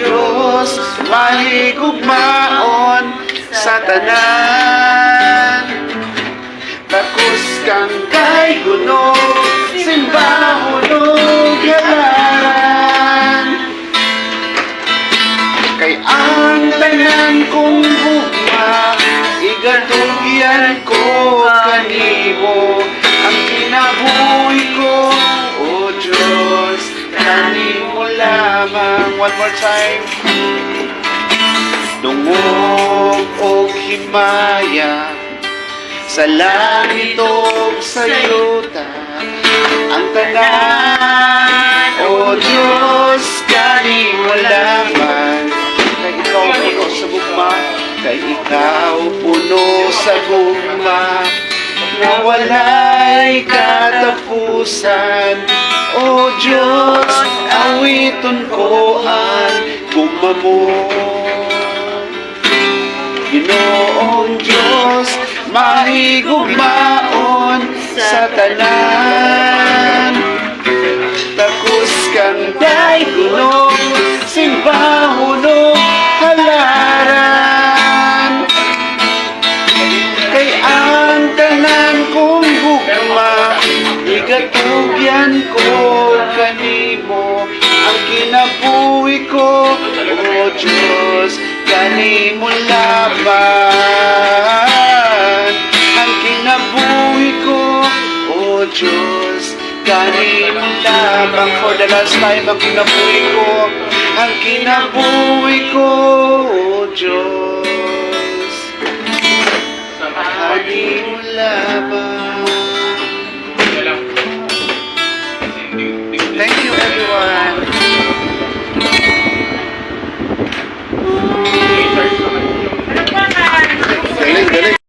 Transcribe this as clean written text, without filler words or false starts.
Diyos, mahigugmaon sa tanan. Takos kang kay guno, simba hulog halaran. Kay ang tanan kong gugma, igatugyan ko kanimo. Ang kinabuhi ko, O Diyos, kanimo lamang. One more time. Dungog o himaya, sa langit o sa yuta, ang tanan, O Diyos, kanimo lamang. Kay ikaw puno sa gugma, kay ikaw puno sa gugma, na walay katapusan. O Diyos, awiton ko ang gugma mo. Ginoong Diyos, mahigugmaon sa tanan. Takos kang daiguno, simbahunong halaran. Kay ang tanan kong gugma, igatugyan ko kanimo. Ang kinabuhi ko, O Diyos, kanimo laban. Ang kinabuhi ko, O Diyos, kanimo labang. For the last time, ang kinabuhi ko, ang kinabuhi ko, O Diyos, kanimo labang.